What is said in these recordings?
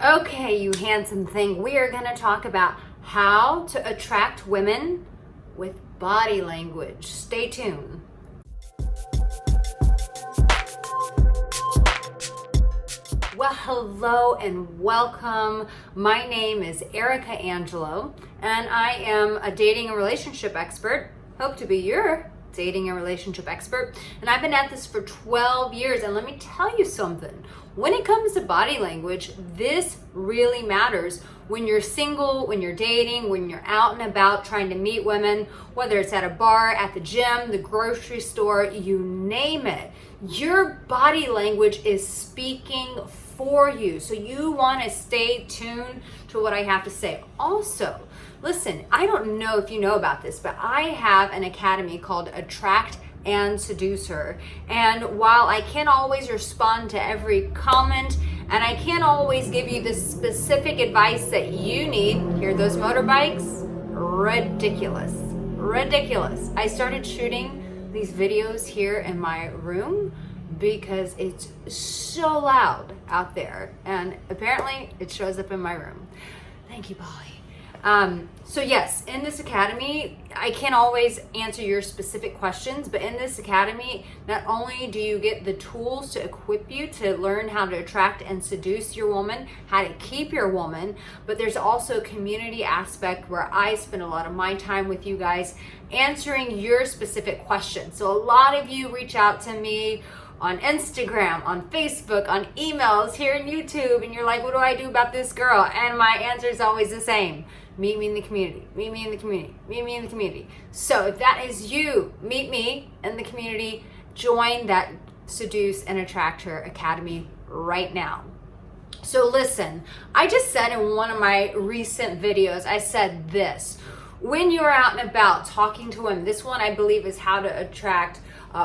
Okay, you handsome thing, we are going to talk about how to attract women with body language. Stay tuned. Well, hello and welcome. My name is Arica Angelo, and I am a dating and relationship expert. Hope to be your dating and relationship expert. And I've been at this for 12 years. And let me tell you something. When it comes to body language, this really matters when you're single, when you're dating, when you're out and about trying to meet women, whether it's at a bar, at the gym, the grocery store, you name it. Your body language is speaking for you. So you want to stay tuned to what I have to say. Also, listen, I don't know if you know about this, but I have an academy called Attract and Seduce Her. And while I can't always respond to every comment and I can't always give you the specific advice that you need, hear those motorbikes? Ridiculous. Ridiculous. I started shooting these videos here in my room because it's so loud out there, and apparently it shows up in my room. Thank you, Polly. So yes, in this academy, I can't always answer your specific questions, but in this academy, not only do you get the tools to equip you to learn how to attract and seduce your woman, how to keep your woman, but there's also a community aspect where I spend a lot of my time with you guys answering your specific questions. So a lot of you reach out to me on Instagram, on Facebook, on emails, here on YouTube, and you're like, what do I do about this girl? And my answer is always the same. Meet me in the community, meet me in the community, meet me in the community. So if that is you, meet me in the community, join that Seduce and Attract Her Academy right now. So listen, I just said in one of my recent videos, I said this, when you're out and about talking to women, this one I believe is how to attract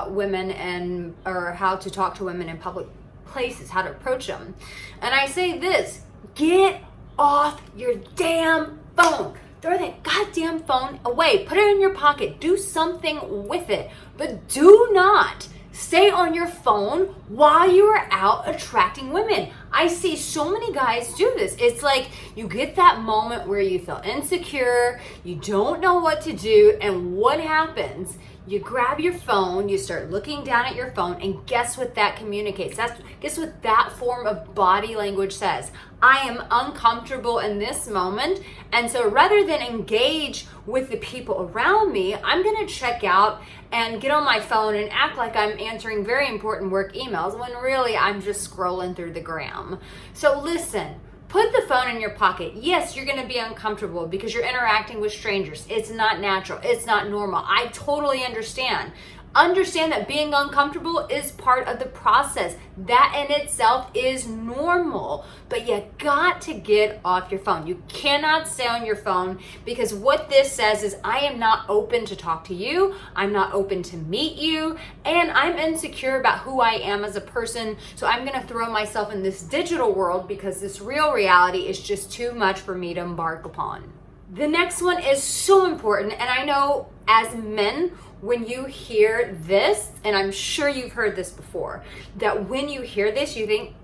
women or how to talk to women in public places, how to approach them. And I say this, get off your damn phone. Throw that goddamn phone away. Put it in your pocket. Do something with it. But do not stay on your phone while you are out attracting women. I see so many guys do this. It's like you get that moment where you feel insecure, you don't know what to do, and what happens? You grab your phone, you start looking down at your phone, and guess what that communicates? Guess what that form of body language says? I am uncomfortable in this moment, and so rather than engage with the people around me, I'm gonna check out and get on my phone and act like I'm answering very important work emails when really I'm just scrolling through the gram. So listen, put the phone in your pocket. Yes, you're gonna be uncomfortable because you're interacting with strangers. It's not natural, it's not normal. I totally understand. Understand that being uncomfortable is part of the process. That in itself is normal, but you got to get off your phone. You cannot stay on your phone because what this says is I am not open to talk to you, I'm not open to meet you, and I'm insecure about who I am as a person, so I'm gonna throw myself in this digital world because this real reality is just too much for me to embark upon. The next one is so important, and I know as men, when you hear this, and I'm sure you've heard this before, that when you hear this, you think,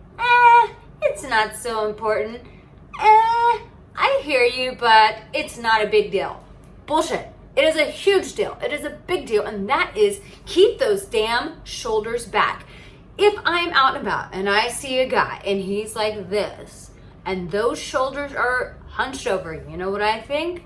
it's not so important. I hear you, but it's not a big deal. Bullshit. It is a huge deal. It is a big deal, and that is keep those damn shoulders back. If I'm out and about and I see a guy and he's like this, and those shoulders are hunched over, you know what I think?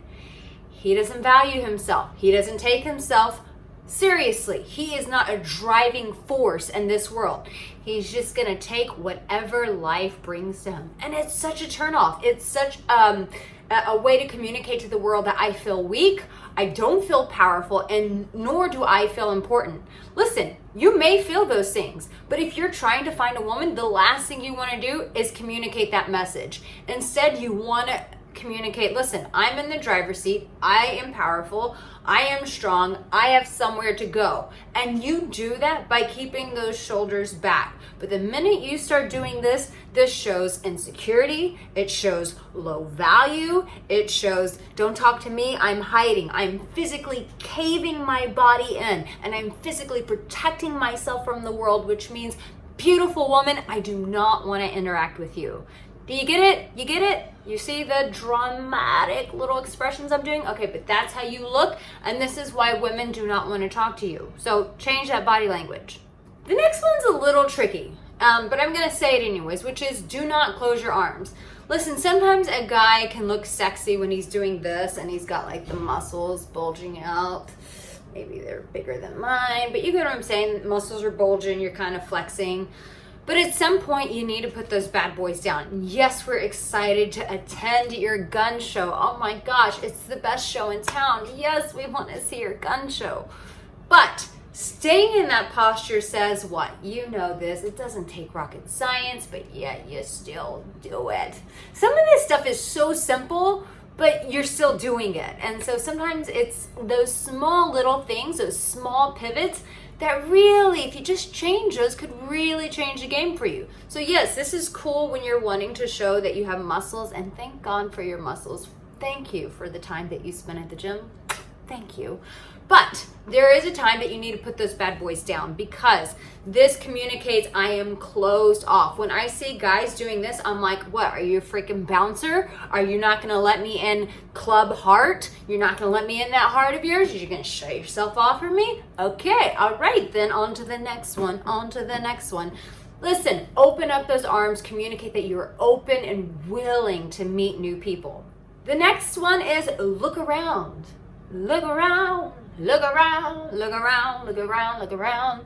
He doesn't value himself. He doesn't take himself seriously. He is not a driving force in this world. He's just gonna take whatever life brings to him. And it's such a turnoff. It's such a way to communicate to the world that I feel weak, I don't feel powerful, and nor do I feel important. Listen, you may feel those things, but if you're trying to find a woman, the last thing you wanna do is communicate that message. Instead, you wanna communicate, listen, I'm in the driver's seat, I am powerful, I am strong, I have somewhere to go. And you do that by keeping those shoulders back. But the minute you start doing this, this shows insecurity, it shows low value, it shows don't talk to me, I'm hiding, I'm physically caving my body in, and I'm physically protecting myself from the world, which means, beautiful woman, I do not want to interact with you. Do you get it? You get it? You see the dramatic little expressions I'm doing? Okay, but that's how you look, and this is why women do not want to talk to you. So change that body language. The next one's a little tricky, but I'm going to say it anyways, which is do not close your arms. Listen, sometimes a guy can look sexy when he's doing this, and he's got like the muscles bulging out. Maybe they're bigger than mine, but you get what I'm saying. Muscles are bulging, you're kind of flexing. But at some point, you need to put those bad boys down. Yes, we're excited to attend your gun show. Oh my gosh, it's the best show in town. Yes, we want to see your gun show. But staying in that posture says what? You know this. It doesn't take rocket science, but yet you still do it. Some of this stuff is so simple, but you're still doing it. And so sometimes it's those small little things, those small pivots that really, if you just change those, could really change the game for you. So yes, this is cool when you're wanting to show that you have muscles, and thank God for your muscles. Thank you for the time that you spent at the gym. Thank you. But there is a time that you need to put those bad boys down, because this communicates I am closed off. When I see guys doing this, I'm like, what? Are you a freaking bouncer? Are you not going to let me in club heart? You're not going to let me in that heart of yours? You're going to shut yourself off from me? Okay, all right, then on to the next one, on to the next one. Listen, open up those arms, communicate that you're open and willing to meet new people. The next one is look around. Look around, look around, look around, look around, look around.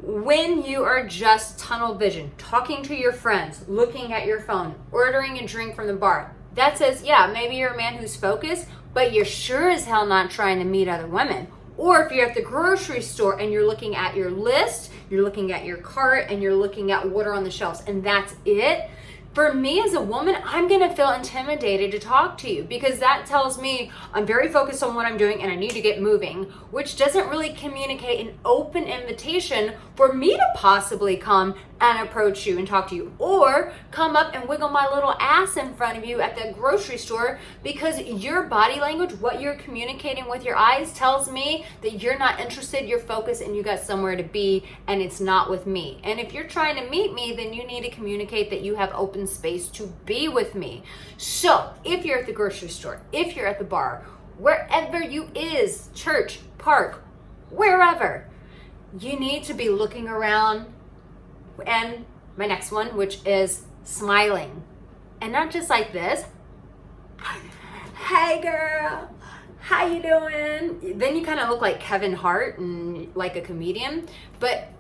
When you are just tunnel vision, talking to your friends, looking at your phone, ordering a drink from the bar, that says, yeah, maybe you're a man who's focused, but you're sure as hell not trying to meet other women. Or if you're at the grocery store and you're looking at your list, you're looking at your cart, and you're looking at what are on the shelves, and that's it. For me as a woman, I'm gonna feel intimidated to talk to you, because that tells me I'm very focused on what I'm doing and I need to get moving, which doesn't really communicate an open invitation for me to possibly come and approach you and talk to you, or come up and wiggle my little ass in front of you at the grocery store, because your body language, what you're communicating with your eyes, tells me that you're not interested, you're focused, and you got somewhere to be, and it's not with me. And if you're trying to meet me, then you need to communicate that you have open space to be with me. So if you're at the grocery store, if you're at the bar, wherever you is, church, park, wherever, you need to be looking around. And my next one, which is smiling, and not just like this, hey girl, how you doing? Then you kind of look like Kevin Hart and like a comedian, but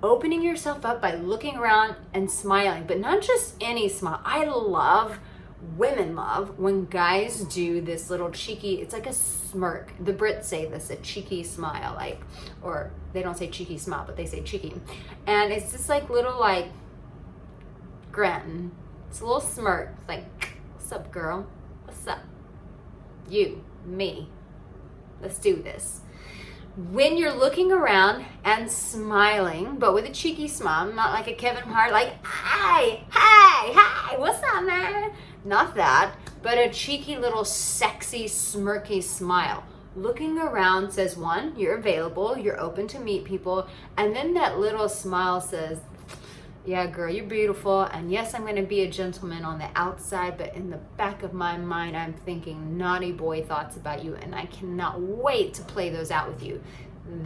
opening yourself up by looking around and smiling, but not just any smile. Women love when guys do this little cheeky, it's like a smirk. The Brits say this, a cheeky smile, like, or they don't say cheeky smile, but they say cheeky. And it's just like little like grin. It's a little smirk. It's like, what's up, girl? What's up? You, me. Let's do this. When you're looking around and smiling, but with a cheeky smile, not like a Kevin Hart, like, hi, what's up, man? Not that, but a cheeky little sexy, smirky smile. Looking around says, one, you're available, you're open to meet people, and then that little smile says, yeah, girl, you're beautiful, and yes, I'm going to be a gentleman on the outside, but in the back of my mind, I'm thinking naughty boy thoughts about you, and I cannot wait to play those out with you.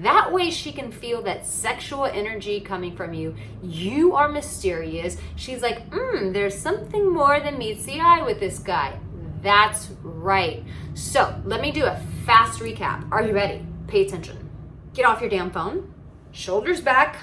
That way she can feel that sexual energy coming from you. You are mysterious. She's like, there's something more than meets the eye with this guy. That's right. So let me do a fast recap. Are you ready? Pay attention. Get off your damn phone. Shoulders back.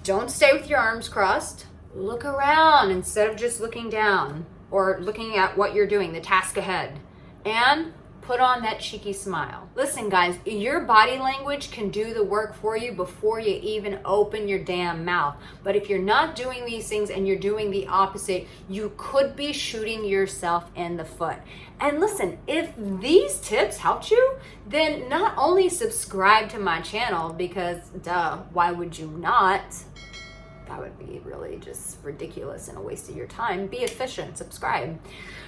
Don't stay with your arms crossed. Look around instead of just looking down or looking at what you're doing, the task ahead. And put on that cheeky smile. Listen, guys, your body language can do the work for you before you even open your damn mouth. But if you're not doing these things and you're doing the opposite, you could be shooting yourself in the foot. And listen, if these tips helped you, then not only subscribe to my channel, because duh, why would you not? That would be really just ridiculous and a waste of your time. Be efficient, subscribe.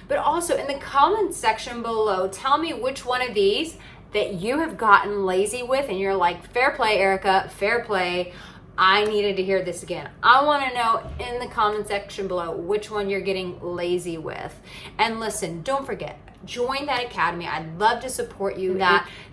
But also in the comments section below, tell me which one of these that you have gotten lazy with and you're like, fair play, Arica, fair play. I needed to hear this again. I want to know in the comment section below which one you're getting lazy with. And listen, don't forget, join that academy. I'd love to support you.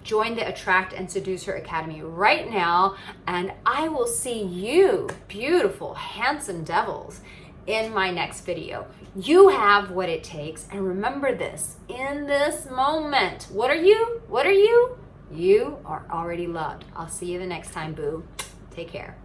Join the Attract and Seduce Her Academy right now. And I will see you, beautiful, handsome devils, in my next video. You have what it takes. And remember this, in this moment, what are you? What are you? You are already loved. I'll see you the next time, boo. Take care.